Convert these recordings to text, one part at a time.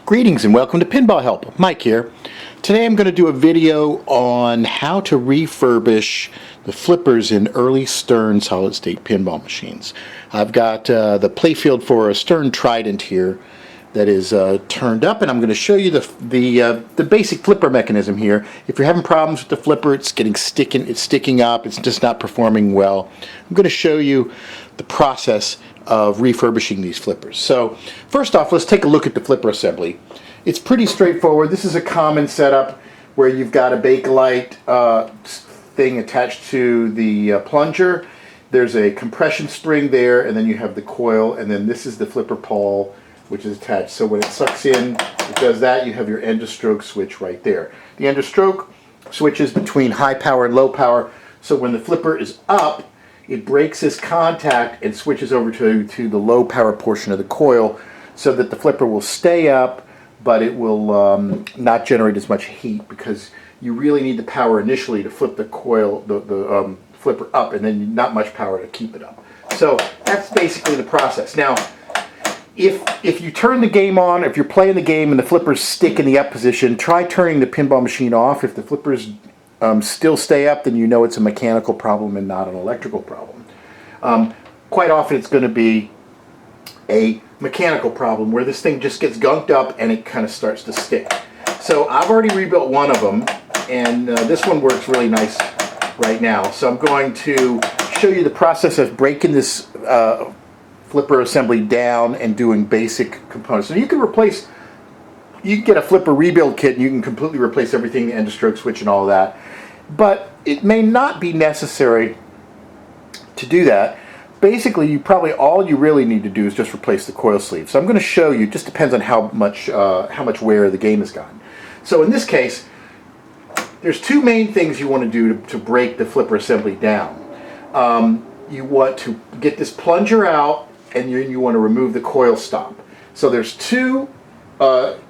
Greetings and welcome to PinballHelp. Mike here. Today I'm going to do a video on how to refurbish the flippers in early Stern solid-state pinball machines. I've got the playfield for a Stern Trident here that is turned up, and I'm going to show you the basic flipper mechanism here. If you're having problems with the flipper, it's sticking up, it's just not performing well, I'm going to show you the process of refurbishing these flippers. So first off, let's take a look at the flipper assembly. It's pretty straightforward. This is a common setup where you've got a Bakelite thing attached to the plunger. There's a compression spring there, and then you have the coil, and then this is the flipper pawl which is attached. So when it sucks in, it does that. You have your end of stroke switch right there. The end of stroke switches between high power and low power, so when the flipper is up, it breaks this contact and switches over to the low power portion of the coil so that the flipper will stay up, but it will not generate as much heat, because you really need the power initially to flip the coil, the flipper up, and then not much power to keep it up. So that's basically the process. Now, if you turn the game on, if you're playing the game and the flippers stick in the up position, try turning the pinball machine off. If the flippers still stay up, then you know it's a mechanical problem and not an electrical problem. Quite often it's going to be a mechanical problem where this thing just gets gunked up and it kind of starts to stick. So I've already rebuilt one of them, and this one works really nice right now. So I'm going to show you the process of breaking this flipper assembly down and doing basic components. So you can get a flipper rebuild kit and you can completely replace everything, the end of stroke switch and all of that. But it may not be necessary to do that. Basically, all you really need to do is just replace the coil sleeve. So I'm going to show you. Just depends on how much wear the game has gotten. So in this case, there's two main things you want to do to break the flipper assembly down. You want to get this plunger out, and you want to remove the coil stop. So there's two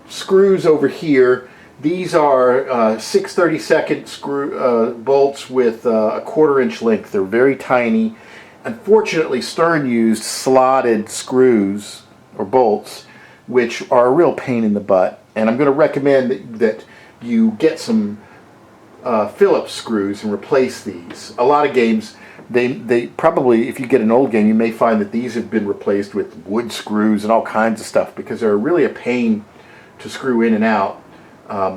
screws over here. These are 6/32 screw bolts with a 1/4 inch length. They're very tiny. Unfortunately, Stern used slotted screws or bolts, which are a real pain in the butt. And I'm going to recommend that you get some Phillips screws and replace these. A lot of games, they probably, if you get an old game, you may find that these have been replaced with wood screws and all kinds of stuff, because they're really a pain to screw in and out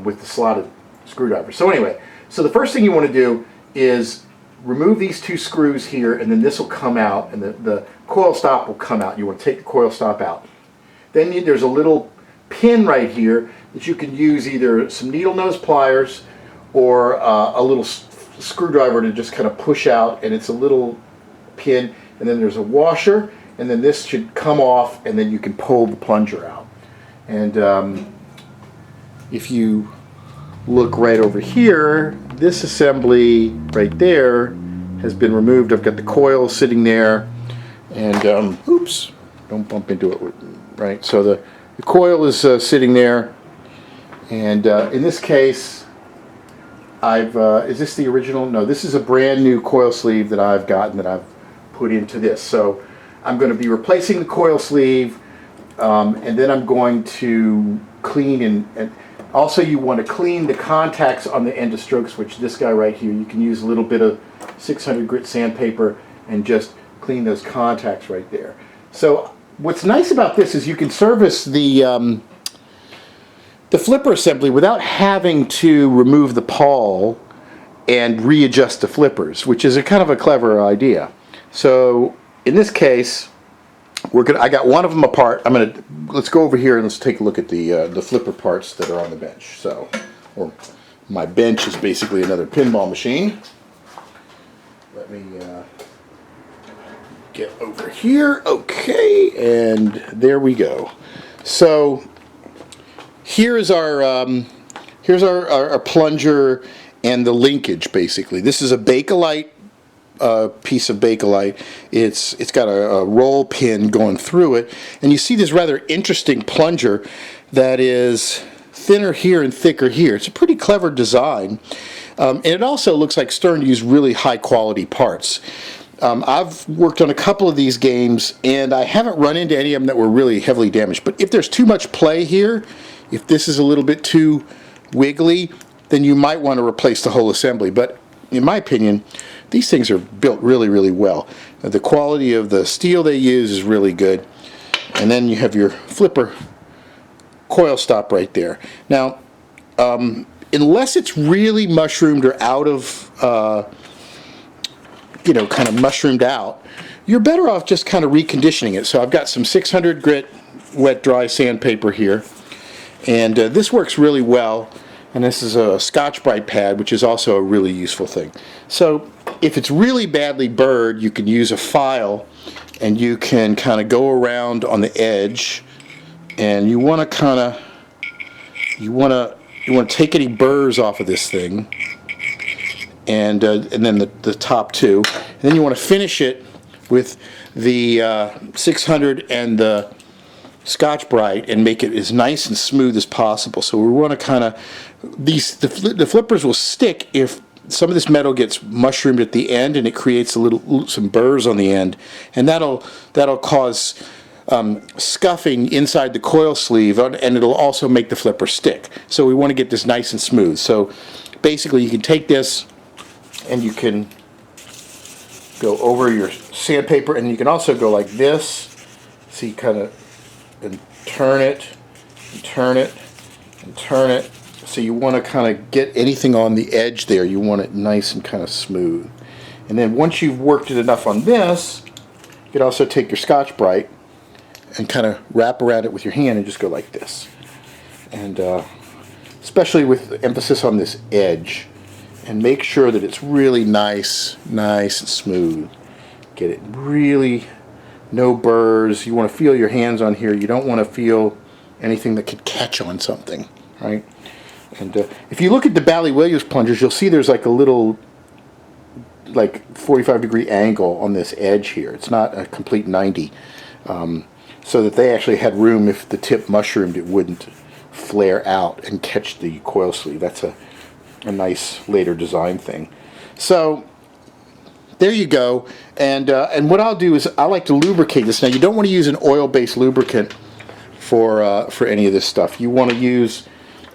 with the slotted screwdriver. So anyway, so the first thing you want to do is remove these two screws here, and then this will come out, and the coil stop will come out. You want to take the coil stop out. Then there's a little pin right here that you can use, either some needle nose pliers or a little screwdriver to just kind of push out, and it's a little pin. And then there's a washer, and then this should come off, and then you can pull the plunger out. And if you look right over here, this assembly right there has been removed. I've got the coil sitting there, and oops, don't bump into it, right? So the coil is sitting there, and in this case, is this the original? No, this is a brand new coil sleeve that I've gotten, that I've put into this. So I'm going to be replacing the coil sleeve, and then I'm going to clean and also you want to clean the contacts on the end of stroke switch. This guy right here, you can use a little bit of 600 grit sandpaper and just clean those contacts right there. So what's nice about this is you can service the flipper assembly without having to remove the pawl and readjust the flippers, which is a kind of a clever idea. So in this case, I got one of them apart. Let's go over here and let's take a look at the flipper parts that are on the bench. So, or my bench is basically another pinball machine. Let me get over here. Okay, and there we go. So here's our plunger and the linkage. Basically, this is a Bakelite piece of Bakelite. It's got a roll pin going through it, and you see this rather interesting plunger that is thinner here and thicker here. It's a pretty clever design, and it also looks like Stern used really high quality parts. I've worked on a couple of these games, and I haven't run into any of them that were really heavily damaged. But if there's too much play here, If this is a little bit too wiggly, then you might want to replace the whole assembly. But in my opinion, these things are built really, really well. The quality of the steel they use is really good. And then you have your flipper coil stop right there. Now, unless it's really mushroomed or out of, kind of mushroomed out, you're better off just kind of reconditioning it. So I've got some 600 grit wet dry sandpaper here, and this works really well. And this is a Scotch-Brite pad, which is also a really useful thing. So if it's really badly burred, you can use a file, and you can kind of go around on the edge, and you want to take any burrs off of this thing, and then the top two, and then you want to finish it with the 600 and the Scotch-Brite and make it as nice and smooth as possible. So we want to kind of, the flippers will stick if some of this metal gets mushroomed at the end, and it creates some burrs on the end, and that'll cause scuffing inside the coil sleeve, and it'll also make the flipper stick. So we want to get this nice and smooth. So basically you can take this and you can go over your sandpaper, and you can also go like this. See, kind of, and turn it, and turn it, and turn it. So you want to kind of get anything on the edge there. You want it nice and kind of smooth. And then once you've worked it enough on this, you can also take your Scotch-Brite and kind of wrap around it with your hand and just go like this. And especially with emphasis on this edge, and make sure that it's really nice and smooth. Get it really, no burrs. You want to feel your hands on here. You don't want to feel anything that could catch on something, right? And if you look at the Bally Williams plungers, you'll see there's like a little, like 45-degree angle on this edge here. It's not a complete 90, so that they actually had room. If the tip mushroomed, it wouldn't flare out and catch the coil sleeve. That's a nice later design thing. So there you go. And what I'll do is I like to lubricate this. Now, you don't want to use an oil-based lubricant for any of this stuff. You want to use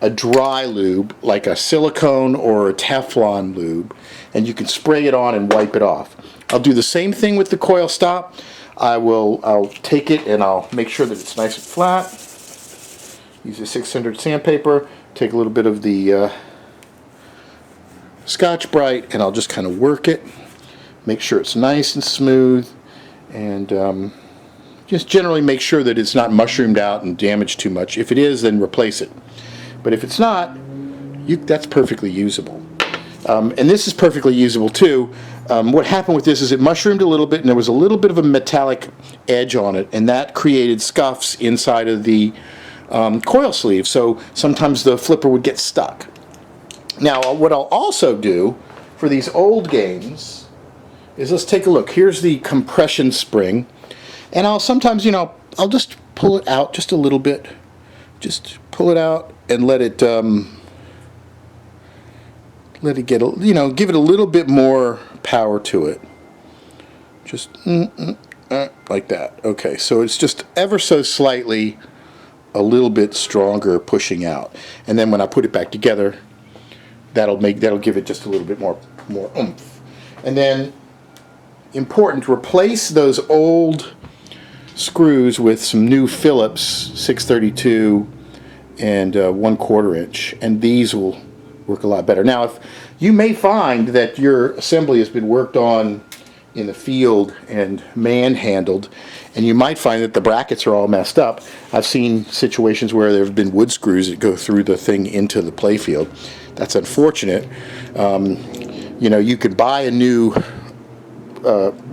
a dry lube, like a silicone or a Teflon lube, and you can spray it on and wipe it off. I'll do the same thing with the coil stop. I'll take it and I'll make sure that it's nice and flat. Use a 600 sandpaper. Take a little bit of the Scotch-Brite, and I'll just kind of work it. Make sure it's nice and smooth, and just generally make sure that it's not mushroomed out and damaged too much. If it is, then replace it. But if it's not, that's perfectly usable. And this is perfectly usable too. What happened with this is it mushroomed a little bit, and there was a little bit of a metallic edge on it, and that created scuffs inside of the coil sleeve. So sometimes the flipper would get stuck. Now, what I'll also do for these old games is, let's take a look. Here's the compression spring, and I'll sometimes, I'll just pull it out just a little bit. Just pull it out and let it get, give it a little bit more power to it. Just like that. Okay, so it's just ever so slightly a little bit stronger pushing out, and then when I put it back together, that'll give it just a little bit more oomph. And then, important, replace those old screws with some new Phillips 632 and 1/4 inch, and these will work a lot better. Now, if you may find that your assembly has been worked on in the field and manhandled, and you might find that the brackets are all messed up. I've seen situations where there have been wood screws that go through the thing into the playfield. That's unfortunate. You could buy a new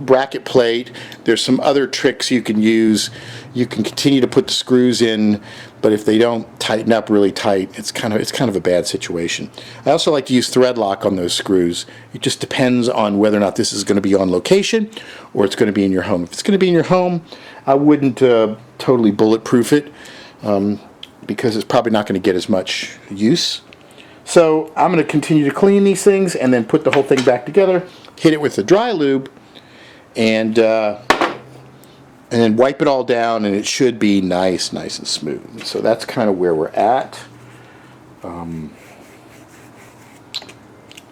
bracket plate. There's some other tricks you can use. You can continue to put the screws in, but if they don't tighten up really tight, it's kind of a bad situation. I also like to use thread lock on those screws. It just depends on whether or not this is going to be on location or it's going to be in your home. If it's going to be in your home, I wouldn't totally bulletproof it because it's probably not going to get as much use. So I'm going to continue to clean these things and then put the whole thing back together, hit it with the dry lube, and and then wipe it all down, and it should be nice and smooth. So that's kind of where we're at.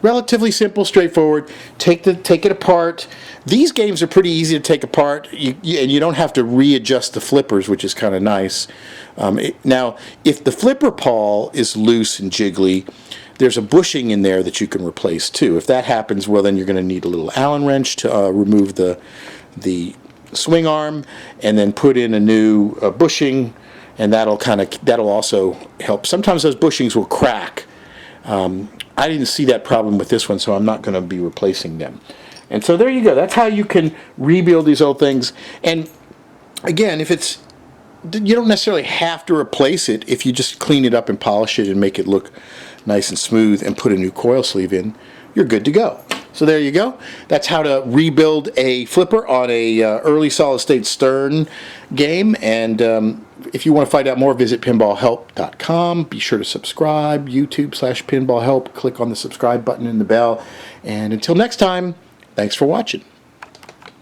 Relatively simple, straightforward. Take it apart. These games are pretty easy to take apart, and you don't have to readjust the flippers, which is kind of nice. Now, if the flipper pawl is loose and jiggly, there's a bushing in there that you can replace too. If that happens, well, then you're going to need a little Allen wrench to remove the swing arm, and then put in a new bushing, and that'll also help. Sometimes those bushings will crack. I didn't see that problem with this one, so I'm not going to be replacing them. And so there you go. That's how you can rebuild these old things. And again, you don't necessarily have to replace it if you just clean it up and polish it and make it look nice and smooth and put a new coil sleeve in. You're good to go. So there you go. That's how to rebuild a flipper on a early solid-state Stern game. And if you want to find out more, visit pinballhelp.com. Be sure to subscribe, YouTube/pinballhelp. Click on the subscribe button and the bell. And until next time, thanks for watching.